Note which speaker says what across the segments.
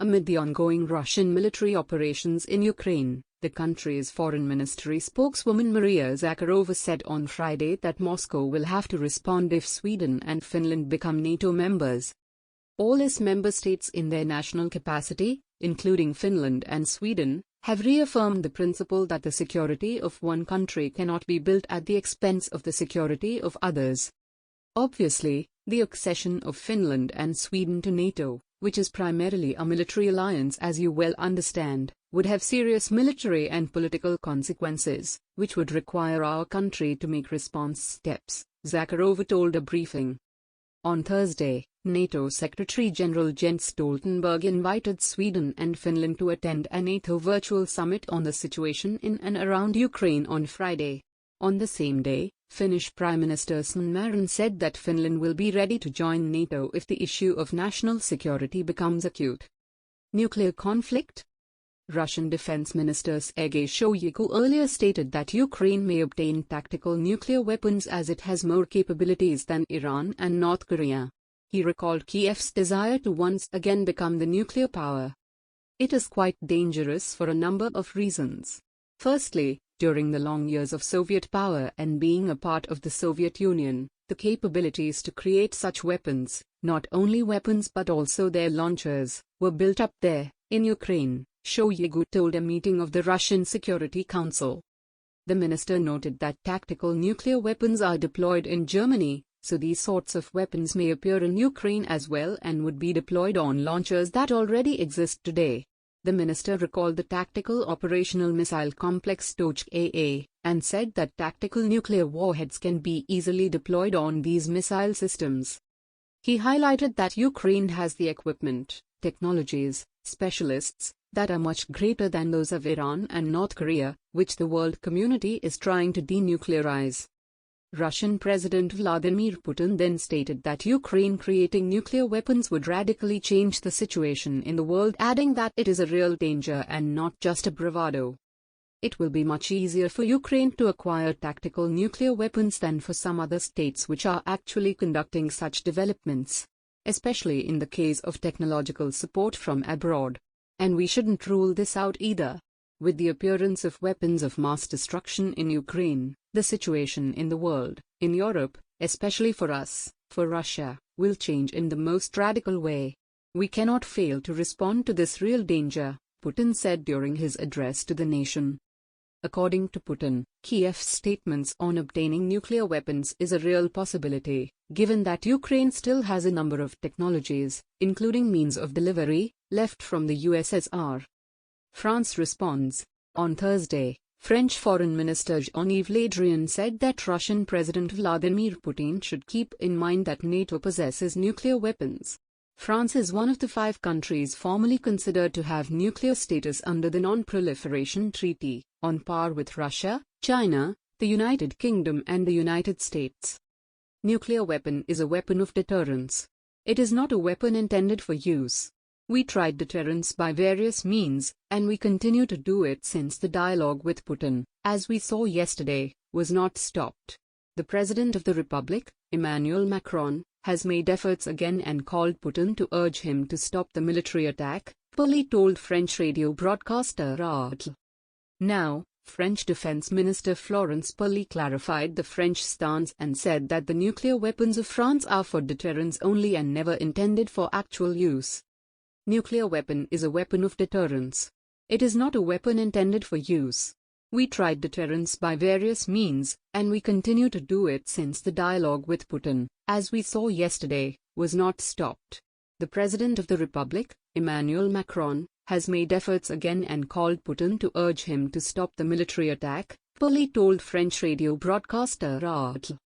Speaker 1: Amid the ongoing Russian military operations in Ukraine, the country's foreign ministry spokeswoman Maria Zakharova said on Friday that Moscow will have to respond if Sweden and Finland become NATO members. All its member states in their national capacity, including Finland and Sweden, have reaffirmed the principle that the security of one country cannot be built at the expense of the security of others. Obviously, the accession of Finland and Sweden to NATO, which is primarily a military alliance as you well understand, would have serious military and political consequences, which would require our country to make response steps, Zakharova told a briefing. On Thursday, NATO Secretary-General Jens Stoltenberg invited Sweden and Finland to attend a NATO virtual summit on the situation in and around Ukraine on Friday. On the same day, Finnish Prime Minister Sanna Marin said that Finland will be ready to join NATO if the issue of national security becomes acute. Nuclear conflict? Russian Defense Minister Sergei Shoigu earlier stated that Ukraine may obtain tactical nuclear weapons as it has more capabilities than Iran and North Korea. He recalled Kiev's desire to once again become the nuclear power. It is quite dangerous for a number of reasons. Firstly, during the long years of Soviet power and being a part of the Soviet Union, the capabilities to create such weapons, not only weapons but also their launchers, were built up there, in Ukraine, Shoigu told a meeting of the Russian Security Council. The minister noted that tactical nuclear weapons are deployed in Germany, so these sorts of weapons may appear in Ukraine as well and would be deployed on launchers that already exist today. The minister recalled the Tactical Operational Missile Complex TOCH-AA, and said that tactical nuclear warheads can be easily deployed on these missile systems. He highlighted that Ukraine has the equipment, technologies, specialists, that are much greater than those of Iran and North Korea, which the world community is trying to denuclearize. Russian President Vladimir Putin then stated that Ukraine creating nuclear weapons would radically change the situation in the world, adding that it is a real danger and not just a bravado. It will be much easier for Ukraine to acquire tactical nuclear weapons than for some other states which are actually conducting such developments, especially in the case of technological support from abroad. And we shouldn't rule this out either. With the appearance of weapons of mass destruction in Ukraine, the situation in the world, in Europe, especially for us, for Russia, will change in the most radical way. We cannot fail to respond to this real danger, Putin said during his address to the nation. According to Putin, Kiev's statements on obtaining nuclear weapons is a real possibility, given that Ukraine still has a number of technologies, including means of delivery, left from the USSR. France responds. On Thursday, French Foreign Minister Jean-Yves Le Drian said that Russian President Vladimir Putin should keep in mind that NATO possesses nuclear weapons. France is one of the 5 countries formally considered to have nuclear status under the Non-Proliferation Treaty, on par with Russia, China, the United Kingdom and the United States. Nuclear weapon is a weapon of deterrence. It is not a weapon intended for use. We tried deterrence by various means, and we continue to do it since the dialogue with Putin, as we saw yesterday, was not stopped. The President of the Republic, Emmanuel Macron, has made efforts again and called Putin to urge him to stop the military attack, Poli told French radio broadcaster RTL. Now, French Defense Minister Florence Poli clarified the French stance and said that the nuclear weapons of France are for deterrence only and never intended for actual use. Nuclear weapon is a weapon of deterrence. It is not a weapon intended for use. We tried deterrence by various means, and we continue to do it since the dialogue with Putin, as we saw yesterday, was not stopped. The President of the Republic, Emmanuel Macron, has made efforts again and called Putin to urge him to stop the military attack, Poli told French radio broadcaster RTL.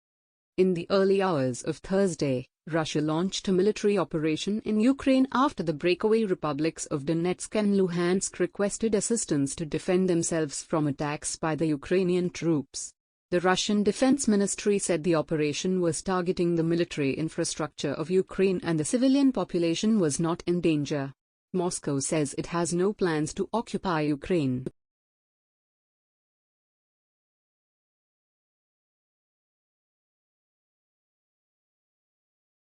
Speaker 1: In the early hours of Thursday, Russia launched a military operation in Ukraine after the breakaway republics of Donetsk and Luhansk requested assistance to defend themselves from attacks by the Ukrainian troops. The Russian Defense Ministry said the operation was targeting the military infrastructure of Ukraine and the civilian population was not in danger. Moscow says it has no plans to occupy Ukraine.